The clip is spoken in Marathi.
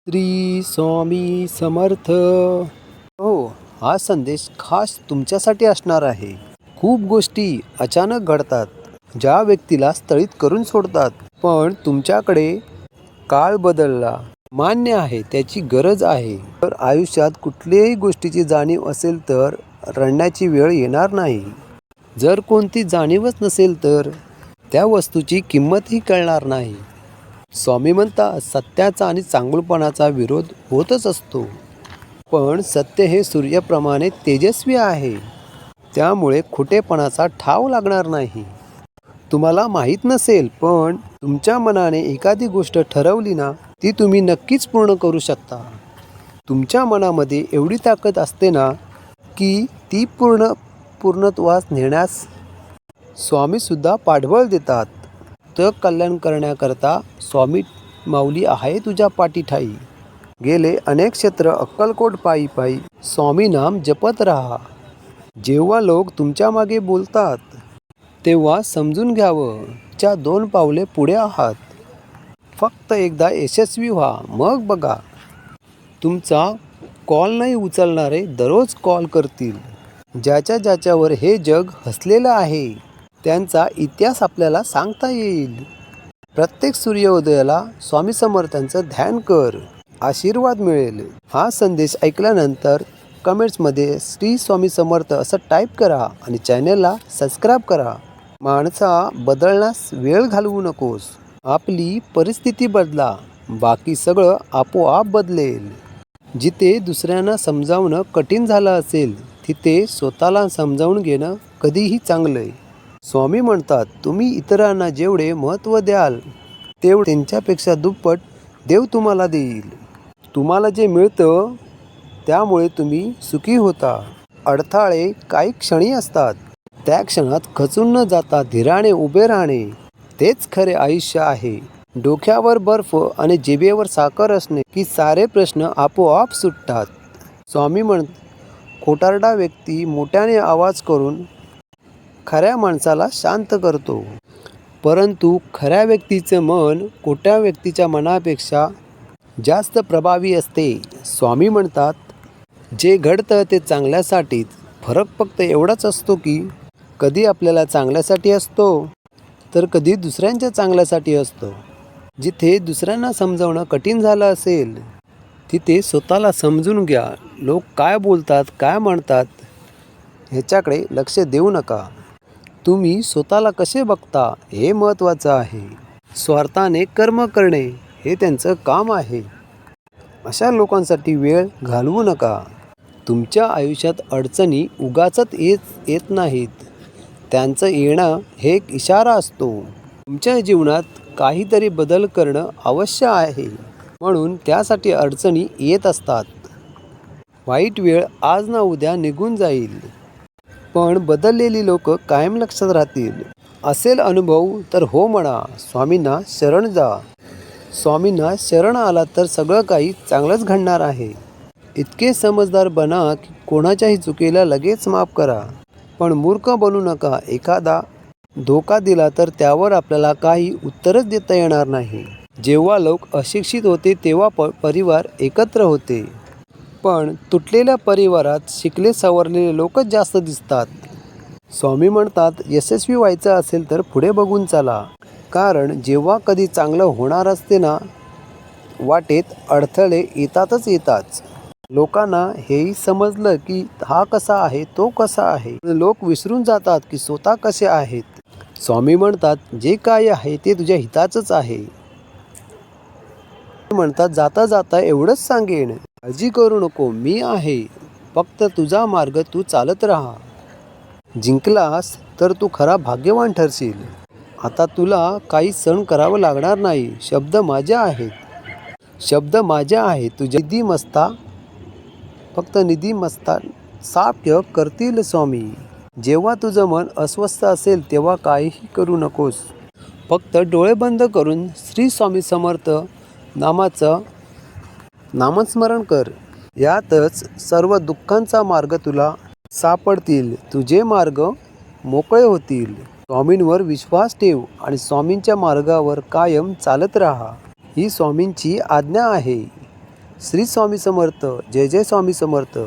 श्री स्वामी समर्थ. हो, हा संदेश खास तुमच्यासाठी असणार आहे. खूप गोष्टी अचानक घडतात, ज्या व्यक्तीला स्थळित करून सोडतात. पण तुमच्याकडे काळ बदलला, मान्य आहे, त्याची गरज आहे. तर आयुष्यात कुठल्याही गोष्टीची जाणीव असेल तर रडण्याची वेळ येणार नाही. जर कोणती जाणीवच नसेल तर त्या वस्तूची किंमतही कळणार नाही. स्वामी म्हणतात, सत्याचा आणि चांगुलपणाचा विरोध होतच असतो, पण सत्य हे सूर्याप्रमाणे तेजस्वी आहे. त्यामुळे खोटेपणाचा ठाव लागणार नाही. तुम्हाला माहीत नसेल, पण तुमच्या मनाने एखादी गोष्ट ठरवली ना, ती तुम्ही नक्कीच पूर्ण करू शकता. तुमच्या मनामध्ये एवढी ताकद असते ना, की ती पूर्णत्वास नेण्यास स्वामीसुद्धा पाठबळ देतात. तर कल्याण करण्याकरता स्वामी माऊली आहे तुझ्या पाठीठाई. गेले अनेक क्षेत्र अक्कलकोट पायी पायी स्वामी नाम जपत राहा. जेव्हा लोक तुमच्या मागे बोलतात, तेव्हा समजून घ्यावं, च्या 2 पावले पुढे आहात. फक्त एकदा यशस्वी व्हा, मग बघा. तुमचा कॉल नाही उचलणारे दररोज कॉल करतील. ज्याच्यावर हे जग हसलेलं आहे, त्यांचा इतिहास आपल्याला सांगता येईल. प्रत्येक सूर्योदयाला स्वामी समर्थांचं ध्यान कर, आशीर्वाद मिळेल. हा संदेश ऐकल्यानंतर कमेंट्समध्ये श्री स्वामी समर्थ असं टाईप करा आणि चॅनलला सबस्क्राईब करा. माणसा, बदलण्यास वेळ घालवू नकोस. आपली परिस्थिती बदला, बाकी सगळं आपोआप बदलेल. जिथे दुसऱ्यांना समजावणं कठीण झालं असेल, तिथे स्वतःला समजावून घेणं कधीही चांगलं आहे. स्वामी म्हणतात, तुम्ही इतरांना जेवढे महत्त्व द्याल, तेवढे त्यांच्यापेक्षा दुप्पट देव तुम्हाला देईल. तुम्हाला जे मिळतं त्यामुळे तुम्ही सुखी होता. अडथळे काही क्षणी असतात, त्या क्षणात खचून न जाता धीराने उभे राहणे, तेच खरे आयुष्य आहे. डोक्यावर बर्फ आणि जिभेवर साखर असणे की सारे प्रश्न आपोआप सुटतात. स्वामी खोटारडा व्यक्ती मोठ्याने आवाज करून खऱ्या माणसाला शांत करतो, परंतु खऱ्या व्यक्तीचं मन खोट्या व्यक्तीच्या मनापेक्षा जास्त प्रभावी असते. स्वामी म्हणतात, जे घडतं ते चांगल्यासाठीच. फरक फक्त एवढाच असतो की कधी आपल्याला चांगल्यासाठी असतो, तर कधी दुसऱ्यांच्या चांगल्यासाठी असतो. जिथे दुसऱ्यांना समजावणं कठीण झालं असेल, तिथे स्वतःला समजून घ्या. लोक काय बोलतात, काय म्हणतात, ह्याच्याकडे लक्ष देऊ नका. तुम्ही स्वतःला कसे बघता हे महत्त्वाचं आहे. स्वार्थाने कर्म करणे हे त्यांचं काम आहे. अशा लोकांसाठी वेळ घालवू नका. तुमच्या आयुष्यात अडचणी उगाचच येत नाहीत. त्यांचं येणं हे एक इशारा असतो. तुमच्या जीवनात काहीतरी बदल करणं आवश्यक आहे, म्हणून त्यासाठी अडचणी येत असतात. वाईट वेळ आज ना उद्या निघून जाईल, पण बदललेली लोक कायम लक्षात राहतील. असेल अनुभव तर हो म्हणा, स्वामींना शरण जा. स्वामींना शरण आला तर सगळं काही चांगलंच घडणार आहे. इतके समजदार बना की कोणाच्याही चुकीला लगेच माफ करा, पण मूर्ख बनू नका. एखादा धोका दिला तर त्यावर आपल्याला काही उत्तरच देता येणार नाही. जेव्हा लोक अशिक्षित होते तेव्हा परिवार एकत्र होते, पण तुटलेल्या परिवारात शिकले सवरलेले लोकच जास्त दिसतात. स्वामी म्हणतात, यशस्वी व्हायचं असेल तर पुढे बघून चला, कारण जेव्हा कधी चांगलं होणार असते ना, वाटेत अडथळे येतातच येतात. लोकांना हेही समजलं की हा कसा आहे, तो कसा आहे, लोक विसरून जातात की स्वतः कसे आहेत. स्वामी म्हणतात, जे काय आहे ते तुझ्या हिताचंच आहे. म्हणतात, जाता जाता एवढंच सांगेन, काळजी करू नको, मी आहे. फक्त तुझा मार्ग तू चालत राहा. जिंकलास तर तू खरा भाग्यवान ठरशील. आता तुला काही सण करावं लागणार नाही. शब्द माझे आहेत. तुझ्या निधी मस्ता, फक्त निधी मस्ता साफ ठेव करतील स्वामी. जेव्हा तुझं मन अस्वस्थ असेल तेव्हा काहीही करू नकोस. फक्त डोळे बंद करून श्री स्वामी समर्थ नामाचं नामस्मरण कर. यातच सर्व दुःखांचा मार्ग तुला सापडतील. तुझे मार्ग मोकळे होतील. स्वामींवर विश्वास ठेव आणि स्वामींच्या मार्गावर कायम चालत राहा. ही स्वामींची आज्ञा आहे. श्री स्वामी समर्थ. जय जय स्वामी समर्थ.